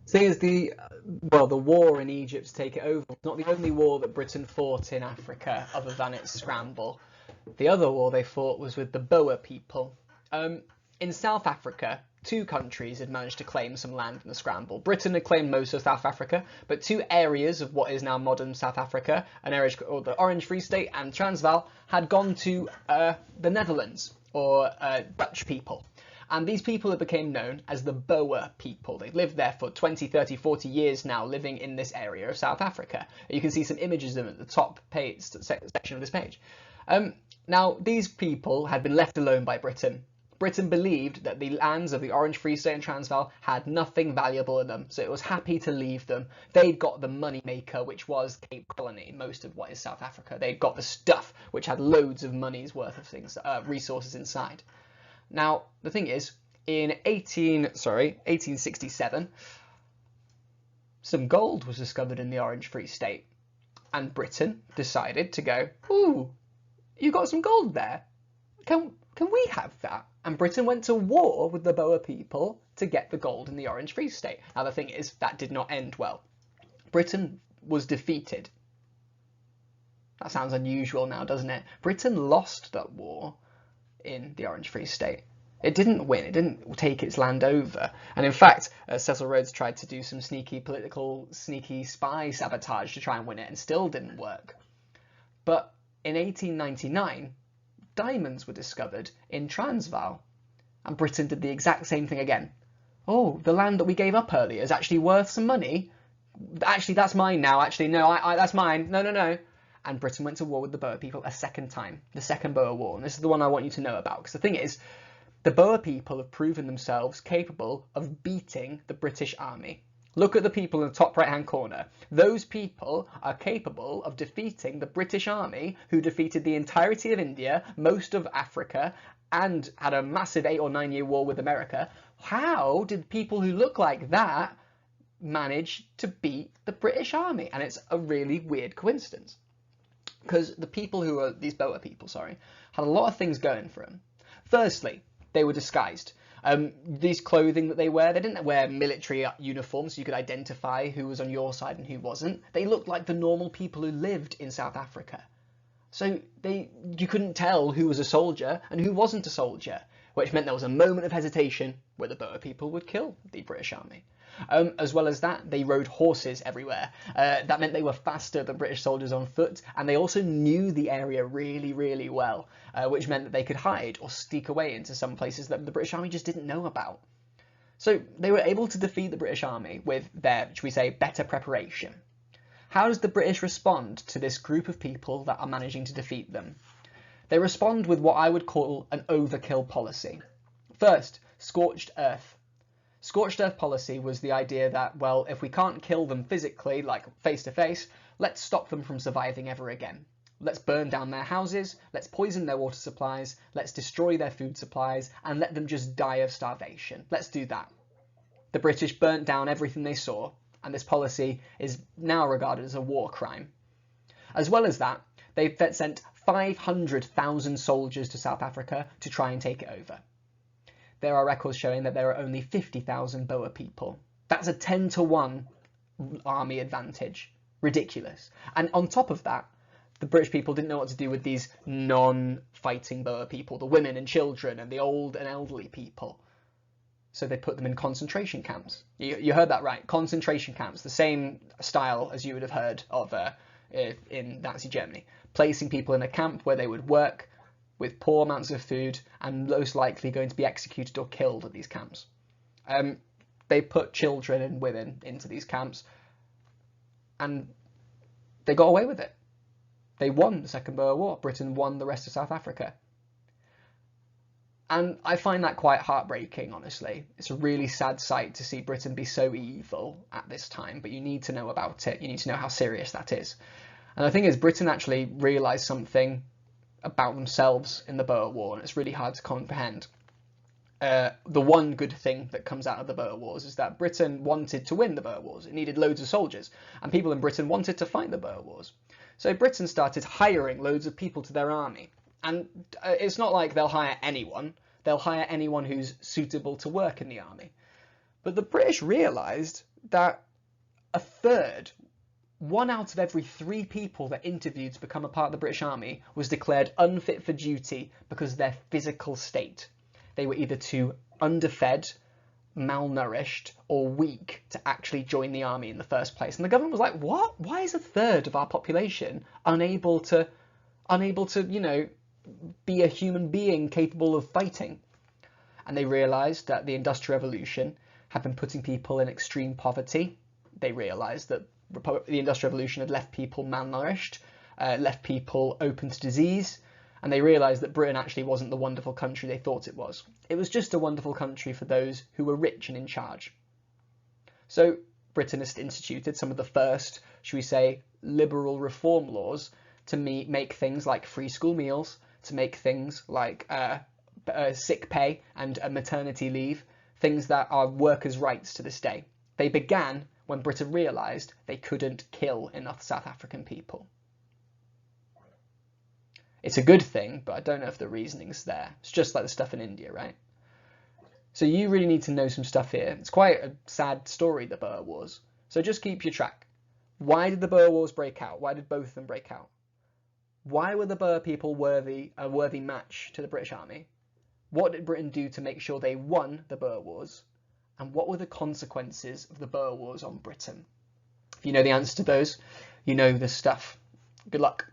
Seeing as the war in Egypt to take it over was not the only war that Britain fought in Africa other than its scramble. The other war they fought was with the Boer people. In South Africa, two countries had managed to claim some land in the scramble. Britain had claimed most of South Africa, but two areas of what is now modern South Africa, an area called the Orange Free State and Transvaal, had gone to the Netherlands, or Dutch people. And these people have become known as the Boer people. They've lived there for 20, 30, 40 years now, living in this area of South Africa. You can see some images of them at the top page, section of this page. Now, these people had been left alone by Britain. Britain believed that the lands of the Orange Free State and Transvaal had nothing valuable in them, so it was happy to leave them. They'd got the money maker, which was Cape Colony, most of what is South Africa. They'd got the stuff, which had loads of money's worth of things, resources inside. Now, the thing is, in 1867, some gold was discovered in the Orange Free State, and Britain decided to go, ooh, you got some gold there. Can we have that? And Britain went to war with the Boer people to get the gold in the Orange Free State. Now, the thing is, that did not end well. Britain was defeated. That sounds unusual now, doesn't it? Britain lost that war in the Orange Free State. It didn't win, it didn't take its land over. And in fact, Cecil Rhodes tried to do some sneaky spy sabotage to try and win it, and still didn't work. But in 1899, diamonds were discovered in Transvaal, and Britain did the exact same thing again. Oh, the land that we gave up earlier is actually worth some money. Actually, that's mine now. Actually, no, that's mine. No. And Britain went to war with the Boer people a second time, the Second Boer War. And this is the one I want you to know about, because the thing is, the Boer people have proven themselves capable of beating the British Army. Look at the people in the top right-hand corner. Those people are capable of defeating the British Army, who defeated the entirety of India, most of Africa, and had a massive 8 or 9 year war with America. How did people who look like that manage to beat the British Army? And it's a really weird coincidence, because the people who are, these Boer people, sorry, had a lot of things going for them. Firstly, they were disguised. These clothing that they didn't wear military uniforms so you could identify who was on your side and who wasn't. They looked like the normal people who lived in South Africa. So you couldn't tell who was a soldier and who wasn't a soldier, which meant there was a moment of hesitation where the Boer people would kill the British Army. As well as that, they rode horses everywhere. That meant they were faster than British soldiers on foot, and they also knew the area really, really well, which meant that they could hide or sneak away into some places that the British Army just didn't know about. So they were able to defeat the British Army with their, should we say, better preparation. How does the British respond to this group of people that are managing to defeat them? They respond with what I would call an overkill policy. First, scorched earth. Scorched earth policy was the idea that, well, if we can't kill them physically, like face to face, let's stop them from surviving ever again. Let's burn down their houses, let's poison their water supplies, let's destroy their food supplies, and let them just die of starvation. Let's do that. The British burnt down everything they saw, and this policy is now regarded as a war crime. As well as that, they've sent 500,000 soldiers to South Africa to try and take it over. There are records showing that there are only 50,000 Boer people. That's a 10-to-1 army advantage. Ridiculous. And on top of that, the British people didn't know what to do with these non-fighting Boer people, the women and children and the old and elderly people. So they put them in concentration camps. You heard that right, concentration camps, the same style as you would have heard of in Nazi Germany. Placing people in a camp where they would work with poor amounts of food and most likely going to be executed or killed at these camps. They put children and women into these camps, and they got away with it. They won the Second Boer War. Britain won the rest of South Africa. And I find that quite heartbreaking, honestly. It's a really sad sight to see Britain be so evil at this time, but you need to know about it. You need to know how serious that is. And the thing is, Britain actually realised something about themselves in the Boer War, and it's really hard to comprehend. The one good thing that comes out of the Boer Wars is that Britain wanted to win the Boer Wars. It needed loads of soldiers, and people in Britain wanted to fight the Boer Wars. So Britain started hiring loads of people to their army. And it's not like they'll hire anyone. They'll hire anyone who's suitable to work in the army. But the British realised that a third, 1 out of every 3 people that interviewed to become a part of the British Army was declared unfit for duty because of their physical state. They were either too underfed, malnourished, or weak to actually join the army in the first place. And the government was like, what? Why is a third of our population unable to, you know, be a human being capable of fighting? And they realised that the Industrial Revolution had been putting people in extreme poverty. They realised that the Industrial Revolution had left people malnourished, left people open to disease, and they realised that Britain actually wasn't the wonderful country they thought it was. It was just a wonderful country for those who were rich and in charge. So Britain has instituted some of the first, should we say, liberal reform laws to make things like free school meals, to make things like sick pay and maternity leave, things that are workers' rights to this day. They began when Britain realised they couldn't kill enough South African people. It's a good thing, but I don't know if the reasoning's there. It's just like the stuff in India, right? So you really need to know some stuff here. It's quite a sad story, the Boer Wars. So just keep your track. Why did the Boer Wars break out? Why did both of them break out? Why were the Boer people a worthy match to the British Army? What did Britain do to make sure they won the Boer Wars? And what were the consequences of the Boer Wars on Britain? If you know the answer to those, you know the stuff. Good luck.